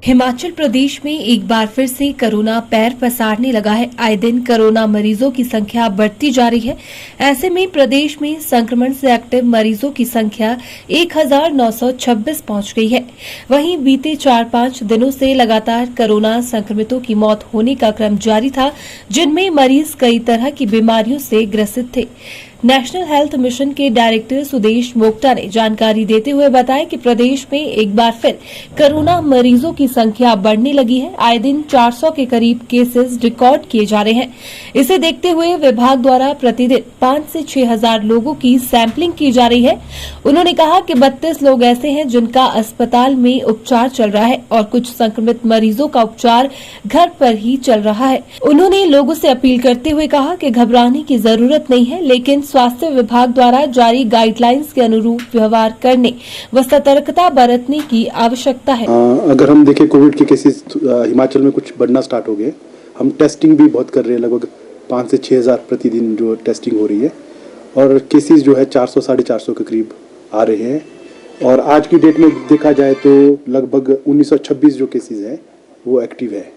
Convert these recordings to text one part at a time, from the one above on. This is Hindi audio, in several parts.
हिमाचल प्रदेश में एक बार फिर से कोरोना पैर पसारने लगा है। आए दिन कोरोना मरीजों की संख्या बढ़ती जा रही है। ऐसे में प्रदेश में संक्रमण से एक्टिव मरीजों की संख्या 1926 पहुंच गई है। वहीं बीते 4-5 दिनों से लगातार कोरोना संक्रमितों की मौत होने का क्रम जारी था, जिनमें मरीज कई तरह की बीमारियों से ग्रसित थे। नेशनल हेल्थ मिशन के डायरेक्टर सुदेश मोक्ता ने जानकारी देते हुए बताया कि प्रदेश में एक बार फिर कोरोना मरीजों की संख्या बढ़ने लगी है। आए दिन 400 के करीब केसेस रिकॉर्ड किए जा रहे हैं। इसे देखते हुए विभाग द्वारा प्रतिदिन 5 से 6 हजार लोगों की सैंपलिंग की जा रही है। उन्होंने कहा कि 32 लोग ऐसे हैं जिनका अस्पताल में उपचार चल रहा है और कुछ संक्रमित मरीजों का उपचार घर पर ही चल रहा है। उन्होंने लोगों से अपील करते हुए कहा कि घबराने की जरूरत नहीं है, लेकिन स्वास्थ्य विभाग द्वारा जारी गाइडलाइंस के अनुरूप व्यवहार करने व सतर्कता बरतने की आवश्यकता है। अगर हम देखें कोविड के केसेस हिमाचल में कुछ बढ़ना स्टार्ट हो गए। हम टेस्टिंग भी बहुत कर रहे हैं, लगभग 5 से 6 हजार प्रतिदिन जो टेस्टिंग हो रही है और केसेस जो है 400-450 के करीब आ रहे हैं। और आज की डेट में देखा जाए तो लगभग 1926 जो केसेस हैं वो एक्टिव है।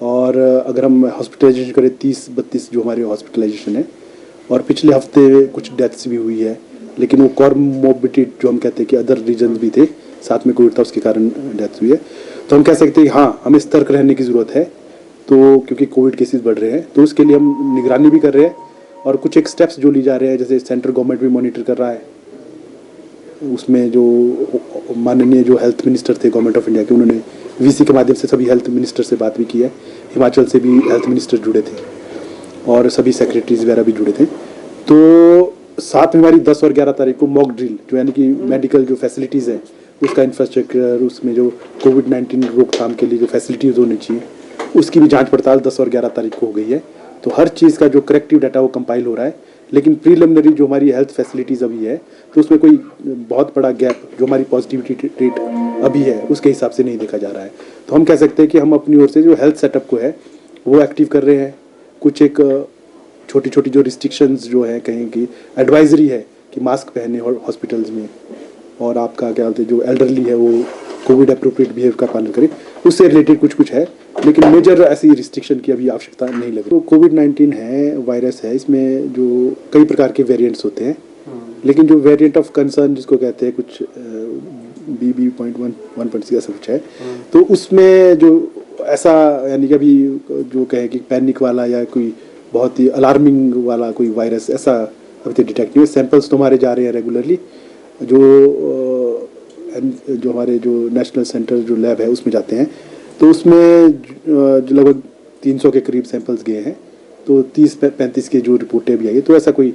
और अगर हम हॉस्पिटलाइजेशन करें 30-32 जो हमारे हॉस्पिटलाइजेशन है। और पिछले हफ्ते कुछ डेथ्स भी हुई है, लेकिन वो कॉर्मोबिडिटी जो हम कहते हैं कि अदर रीजन भी थे, साथ में कोविड था, उसके कारण डेथ हुई है। तो हम कह सकते हैं हाँ, हमें सतर्क रहने की ज़रूरत है। तो क्योंकि कोविड केसेस बढ़ रहे हैं तो उसके लिए हम निगरानी भी कर रहे हैं और कुछ एक स्टेप्स जो ली जा रहे हैं, जैसे सेंट्रल गवर्नमेंट भी मॉनिटर कर रहा है। उसमें जो माननीय जो हेल्थ मिनिस्टर थे गवर्नमेंट ऑफ इंडिया के, उन्होंने वीसी के माध्यम से सभी हेल्थ मिनिस्टर से बात भी की है। हिमाचल से भी हेल्थ मिनिस्टर जुड़े थे और सभी सेक्रेटरीज वगैरह भी जुड़े थे। तो साथ में हमारी 10 और 11 तारीख को मॉक ड्रिल जो यानी कि मेडिकल जो फैसिलिटीज़ हैं उसका इंफ्रास्ट्रक्चर, उसमें जो कोविड-19 रोकथाम के लिए जो फैसिलिटीज़ होनी चाहिए उसकी भी जांच पड़ताल 10 और 11 तारीख को हो गई है। तो हर चीज़ का जो करेक्टिव डाटा वो कंपाइल हो रहा है, लेकिन प्रीलिमिनरी जो हमारी हेल्थ फैसिलिटीज़ अभी है तो उसमें कोई बहुत बड़ा गैप जो हमारी पॉजिटिविटी रेट अभी है उसके हिसाब से नहीं देखा जा रहा है। तो हम कह सकते हैं कि हम अपनी ओर से जो हेल्थ सेटअप को है वो एक्टिव कर रहे हैं। कुछ एक छोटी छोटी जो रिस्ट्रिक्शंस जो है, कहें कि एडवाइजरी है कि मास्क पहने हॉस्पिटल्स में, और आपका क्या बोलते हैं जो एल्डरली है वो कोविड अप्रोप्रिएट बिहेव का पालन करे, उससे रिलेटेड कुछ है, लेकिन मेजर ऐसी रिस्ट्रिक्शन की अभी आवश्यकता नहीं लग रही। तो कोविड-19 है, वायरस है, इसमें जो कई प्रकार के वेरिएंट्स होते हैं, लेकिन जो वेरिएंट ऑफ कंसर्न जिसको कहते हैं कुछ BB.1.6 ऐसा कुछ है, तो उसमें जो ऐसा यानी कि अभी जो कहे कि पैनिक वाला या कोई बहुत ही अलार्मिंग वाला कोई वायरस ऐसा अभी तक डिटेक्ट नहीं है। सैंपल्स तो हमारे जा रहे हैं रेगुलरली, जो हमारे जो नेशनल सेंटर जो लैब है उसमें जाते हैं, तो उसमें जो लगभग 300 के करीब सैंपल्स गए हैं। तो 30-35 के जो रिपोर्टें भी आई, तो ऐसा कोई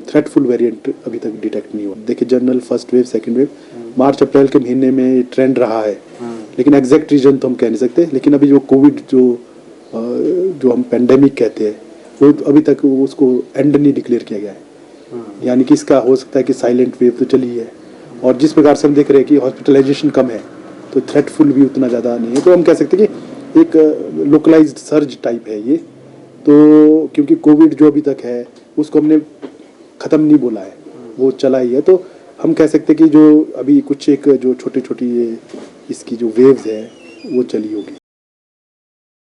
थ्रेटफुल वेरिएंट अभी तक डिटेक्ट नहीं हुआ। देखिए general first wave, second wave मार्च अप्रैल के महीने में ट्रेंड रहा है, लेकिन एग्जैक्ट रीजन तो हम कह नहीं सकते। लेकिन अभी जो कोविड जो हम पेंडेमिक कहते हैं वो अभी तक उसको एंड नहीं डिक्लेयर किया गया है। यानी कि इसका हो सकता है कि साइलेंट वेव तो चली है, और जिस प्रकार से हम देख रहे हैं कि हॉस्पिटलाइजेशन कम है तो थ्रेटफुल भी उतना ज़्यादा नहीं है। तो हम कह सकते हैं कि एक लोकलाइज्ड सर्ज टाइप है ये। तो क्योंकि कोविड जो अभी तक है उसको हमने ख़त्म नहीं बोला है, वो चला ही है। तो हम कह सकते हैं कि जो अभी कुछ एक जो छोटी छोटी इसकी जो वेव्स है वो चली होगी।